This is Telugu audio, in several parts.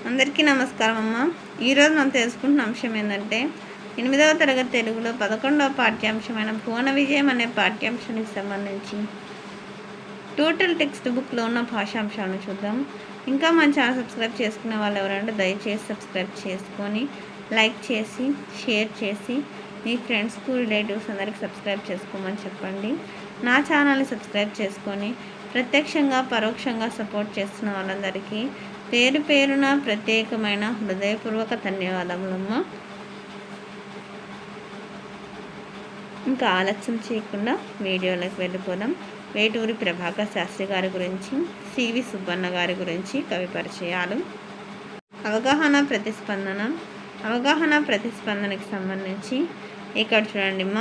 అందరికీ నమస్కారం అమ్మ. ఈరోజు మనం తెలుసుకుంటున్న అంశం ఏంటంటే 8వ తరగతి తెలుగులో 11వ పాఠ్యాంశమైన భువన విజయం అనే పాఠ్యాంశానికి సంబంధించి టోటల్ టెక్స్ట్ బుక్లో ఉన్న భాషాంశాలను చూద్దాం. ఇంకా మన ఛానల్ సబ్స్క్రైబ్ చేసుకునే వాళ్ళు ఎవరంటే దయచేసి సబ్స్క్రైబ్ చేసుకొని లైక్ చేసి షేర్ చేసి మీ ఫ్రెండ్స్కు రిలేటివ్స్ అందరికి సబ్స్క్రైబ్ చేసుకోమని చెప్పండి. నా ఛానల్ని సబ్స్క్రైబ్ చేసుకొని ప్రత్యక్షంగా పరోక్షంగా సపోర్ట్ చేస్తున్న వాళ్ళందరికీ పేరు పేరున ప్రత్యేకమైన హృదయపూర్వక ధన్యవాదములమ్మ. ఇంకా ఆలస్యం చేయకుండా వీడియోలోకి వెళ్ళిపోదాం. వేటూరి ప్రభాకర్ శాస్త్రి గారి గురించి, సివి సుబ్బన్న గారి గురించి కవి పరిచయాలు. అవగాహన ప్రతిస్పందనకి సంబంధించి ఇక్కడ చూడండి అమ్మ.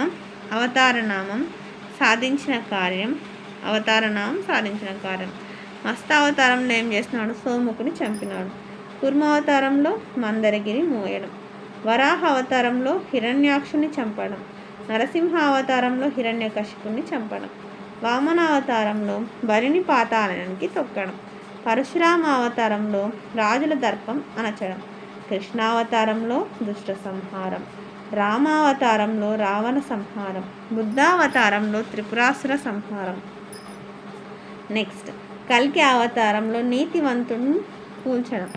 అవతారనామం సాధించిన కార్యం. మస్తావతారంలో ఏం చేస్తున్నాడు? సోముకుని చంపినాడు. కూర్మావతారంలో మందరగిరి మోయడం. వరాహ అవతారంలో హిరణ్యాక్షుని చంపడం. నరసింహ అవతారంలో హిరణ్యకశిపుని చంపడం. వామన అవతారంలో బలిని పాతాళానికి తొక్కడం. పరశురామ అవతారంలో రాజుల దర్పం అణచడం. కృష్ణావతారంలో దుష్ట సంహారం. రామావతారంలో రావణ సంహారం. బుద్ధావతారంలో త్రిపురాసుర సంహారం. నెక్స్ట్ కల్కి అవతారంలో నీతివంతులను కూల్చడం,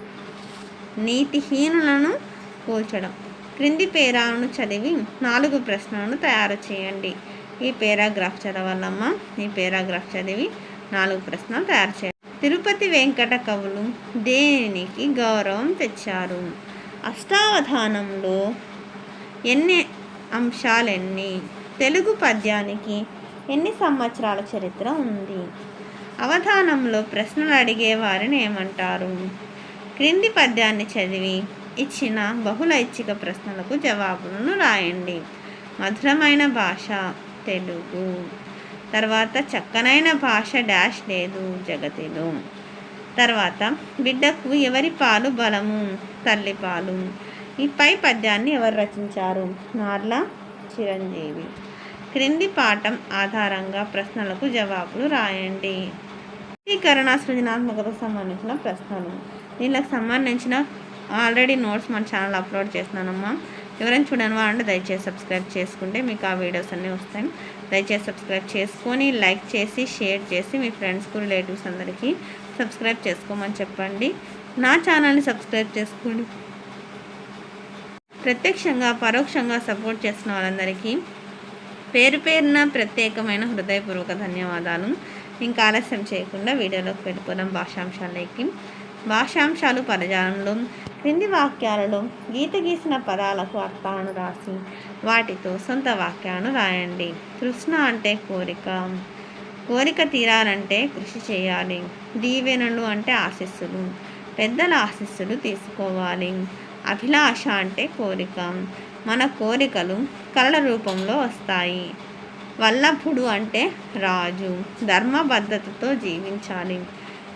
నీతిహీనులను కూల్చడం. క్రింది పేరాలను చదివి 4 ప్రశ్నలను తయారు చేయండి. ఈ పేరాగ్రాఫ్ చదవాలమ్మా. ఈ పేరాగ్రాఫ్ చదివి 4 ప్రశ్నలు తయారు చేయండి. తిరుపతి వెంకట కవులు దేనికి గౌరవం తెచ్చారు? అష్టావధానంలో ఎన్ని అంశాలెన్ని? తెలుగు పద్యానికి ఎన్ని సంవత్సరాల చరిత్ర ఉంది? అవధానంలో ప్రశ్నలు అడిగే వారిని ఏమంటారు? క్రింది పద్యాన్ని చదివి ఇచ్చిన బహుళ ఐచ్ఛిక ప్రశ్నలకు జవాబులను రాయండి. మధురమైన భాష తెలుగు. తర్వాత చక్కనైన భాష డాష్ లేదు జగతిలో. తర్వాత బిడ్డకు ఎవరి పాలు బలము? తల్లి పాలు. ఈ పై పద్యాన్ని ఎవరు రచించారు? నార్ల చిరంజీవి. క్రింది పాఠం ఆధారంగా ప్రశ్నలకు జవాబులు రాయండి. వ్యక్తీకరణ సృజనాత్మకతకు సంబంధించిన ప్రశ్నలు. దీనికి సంబంధించిన ఆల్రెడీ నోట్స్ మన ఛానల్ అప్లోడ్ చేస్తున్నానమ్మా. ఎవరైనా చూడని వాళ్ళంటే దయచేసి సబ్స్క్రైబ్ చేసుకుంటే మీకు ఆ వీడియోస్ అన్నీ వస్తాయి. దయచేసి సబ్స్క్రైబ్ చేసుకొని లైక్ చేసి షేర్ చేసి మీ ఫ్రెండ్స్కు రిలేటివ్స్ అందరికీ సబ్స్క్రైబ్ చేసుకోమని చెప్పండి. నా ఛానల్ని సబ్స్క్రైబ్ చేసుకోండి. ప్రత్యక్షంగా పరోక్షంగా సపోర్ట్ చేస్తున్న వాళ్ళందరికీ పేరు పేరున ప్రత్యేకమైన హృదయపూర్వక ధన్యవాదాలు. ఇంకా ఆలస్యం చేయకుండా వీడియోలోకి వెళ్ళిపోదాం. భాషాంశాలు పదజాలంలో క్రింది వాక్యాలలో గీత గీసిన పదాలకు అర్థాలను రాసి వాటితో సొంత వాక్యాలను రాయండి. తృష్ణ అంటే కోరిక. కోరిక తీరాలంటే కృషి చేయాలి. దీవెనలు అంటే ఆశీస్సులు. పెద్దల ఆశీస్సులు తీసుకోవాలి. అభిలాష అంటే కోరిక. మన కోరికలు కళల రూపంలో వస్తాయి. వల్లభుడు అంటే రాజు. ధర్మబద్ధతతో జీవించాలి.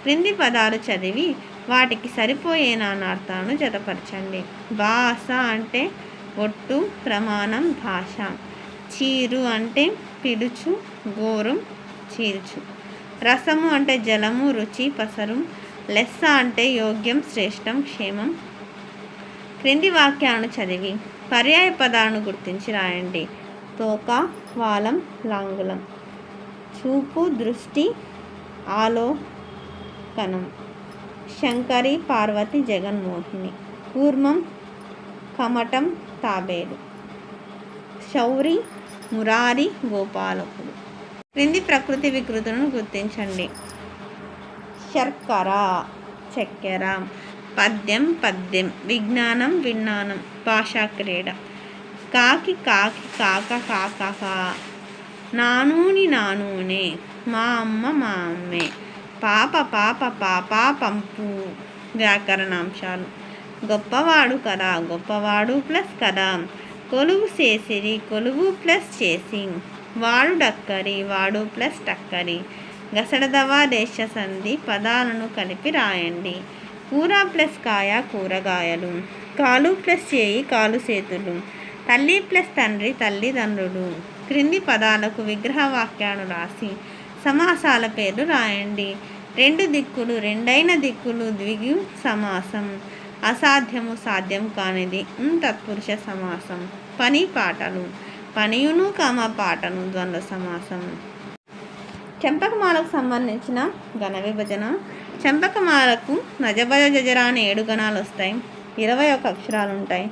క్రింది పదాలు చదివి వాటికి సరిపోయే నానార్థాలను జతపరచండి. భాష అంటే ఒట్టు, ప్రమాణం, భాష. చీరు అంటే పిడుచు, గోరు, చీల్చు. రసము అంటే జలము, రుచి, పసరు. లెస్స అంటే యోగ్యం, శ్రేష్టం, క్షేమం. క్రింది వాక్యాలను చదివి పర్యాయ పదాలను గుర్తించి రాయండి. తోక, వాలం, లాంగులం. చూపు, దృష్టి, ఆలోకనం. శంకరి, పార్వతి, జగన్మోహిని. కూర్మం, కమటం, తాబేలు. శౌరి, మురారి, గోపాలకుడు. క్రింది ప్రకృతి వికృతులను గుర్తించండి. శర్కర, చక్కెర. పద్యం, విజ్ఞానం, విజ్ఞానం. భాషా క్రీడ. కాకి, కాక, కాక. నానూనే. మా అమ్మే. పాప, పంపు. వ్యాకరణాంశాలు. గొప్పవాడు కదా, గొప్పవాడు ప్లస్ కదా. కొలువు చేసిరి, కొలువు ప్లస్ చేసి. వాడు డక్కరి, వాడు ప్లస్ టక్కరి. గసడదవా దేశ సంధి పదాలను కలిపి రాయండి. కూర ప్లస్ కాయ, కూరగాయలు. కాలు ప్లస్ చేయి, కాలు చేతులు. తల్లి ప్లస్ తండ్రి, తల్లిదండ్రులు. క్రింది పదాలకు విగ్రహ వాక్యాలు రాసి సమాసాల పేర్లు రాయండి. రెండు దిక్కులు, రెండైన దిక్కులు ద్విగు సమాసం. అసాధ్యము సాధ్యం కానిది తత్పురుష సమాసం. పని పాటలు పనియును పాటను ద్వంద్వ సమాసం. చెంపకమాలకు సంబంధించిన ఘన విభజన. చెంపకమాలకు నజభజ జజర అని 7 గణాలు వస్తాయి. 21 అక్షరాలు ఉంటాయి.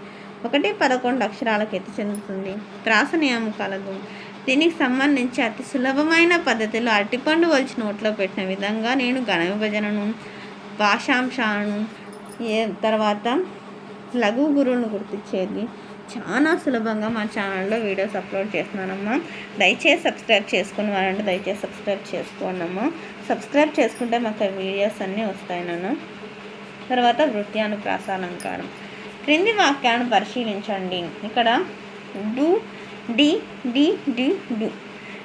1-11 అక్షరాలకు ఎత్తి చెందుతుంది. ప్రాస నియమం కలదు. దీనికి సంబంధించి అతి సులభమైన పద్ధతిలో అరటిపండు వలిచి నోట్లో పెట్టిన విధంగా నేను ఘన విభజనను, భాషాంశాలను, తర్వాత లఘు గురువులను గుర్తించేది చాలా సులభంగా మా ఛానల్లో వీడియోస్ అప్లోడ్ చేస్తున్నానమ్మా. దయచేసి సబ్స్క్రైబ్ చేసుకుని వారంటే దయచేసి సబ్స్క్రైబ్ చేసుకోండమ్మా. సబ్స్క్రైబ్ చేసుకుంటే మాకు వీడియోస్ అన్నీ వస్తాయి నాన్న. తర్వాత వృత్యానుప్రాస అలంకారం. క్రింది వాక్యాలను పరిశీలించండి. ఇక్కడ డు, డి, డి, డి, డు.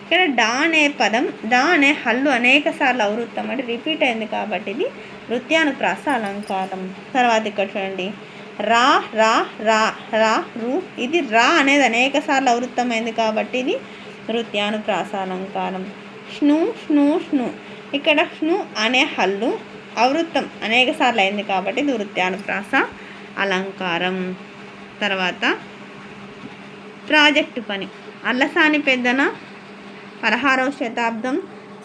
ఇక్కడ డా అనే పదం, డా అనే హల్లు అనేక సార్లు అవృత్తం అంటే రిపీట్ అయింది కాబట్టి ఇది వృత్యానుప్రాస అలంకారం. తర్వాత ఇక్కడ చూడండి, రా, రా, రా, రా, రు. ఇది రా అనేది అనేక సార్లు అవృత్తమైంది కాబట్టి ఇది వృత్యానుప్రాస అలంకారం.ష్ణు,ష్ణు, షణు. ఇక్కడ షణు అనే హల్లు అవృత్తం అనేక సార్లు అయింది కాబట్టి ఇది వృత్యానుప్రాస అలంకారం. తర్వాత ప్రాజెక్టు పని. అల్లసాని పెద్దన 16వ శతాబ్దం,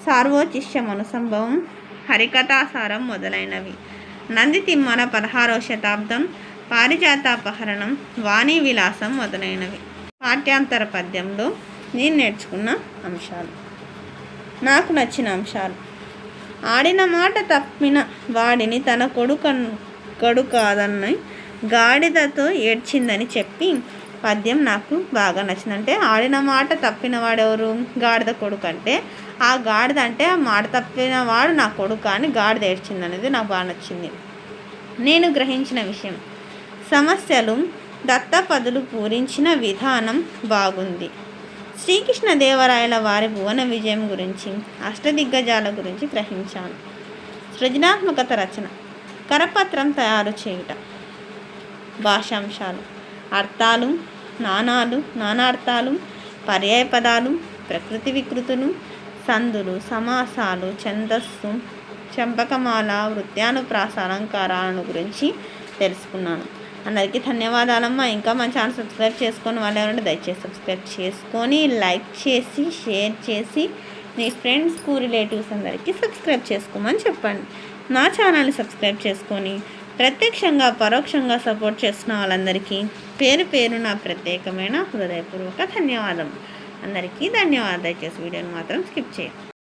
సార్వోచిష్యం అనుసంభవం, హరికథాసారం మొదలైనవి. నంది తిమ్మన 16వ శతాబ్దం, పారిజాతాపహరణం, వాణీ విలాసం మొదలైనవి. పాఠ్యాంతర పద్యంలో నేను నేర్చుకున్న అంశాలు, నాకు నచ్చిన అంశాలు. ఆడిన మాట తప్పిన వాడిని తన కొడుకు కాదన్న గాడిదతో ఏడ్చిందని చెప్పి పద్యం నాకు బాగా నచ్చింది. అంటే ఆడిన మాట తప్పిన వాడెవరు? గాడిద కొడుకు. అంటే ఆ గాడిద అంటే ఆ మాట తప్పిన వాడు నా కొడుకు అని గాడిద ఏడ్చింది అనేది నాకు బాగా నచ్చింది. నేను గ్రహించిన విషయం, సమస్యలు దత్తపదులు పూరించిన విధానం బాగుంది. శ్రీకృష్ణదేవరాయల వారి భువన విజయం గురించి, అష్టదిగ్గజాల గురించి గ్రహించాను. సృజనాత్మకత రచన. కరపత్రం తయారు చేయుట. భాషాంశాలు. అర్థాలు, నానార్థాలు, పర్యాయపదాలు, ప్రకృతి వికృతులు, సందులు, సమాసాలు, ఛందస్సు, చెంపకమాల, వృత్యానుప్రాస అలంకారాలను గురించి తెలుసుకున్నాను. అందరికీ ధన్యవాదాలమ్మా. ఇంకా మన ఛానల్ సబ్స్క్రైబ్ చేసుకొని వాళ్ళు ఎవరంటే దయచేసి సబ్స్క్రైబ్ చేసుకొని లైక్ చేసి షేర్ చేసి మీ ఫ్రెండ్స్కు రిలేటివ్స్ అందరికీ సబ్స్క్రైబ్ చేసుకోమని చెప్పండి. నా ఛానల్ని సబ్స్క్రైబ్ చేసుకొని ప్రత్యక్షంగా పరోక్షంగా సపోర్ట్ చేస్తున్న వాళ్ళందరికీ పేరు పేరు నా ప్రత్యేకమైన హృదయపూర్వక ధన్యవాదం. అందరికీ ధన్యవాదాలు. దయచేసి వీడియోని మాత్రం స్కిప్ చేయండి.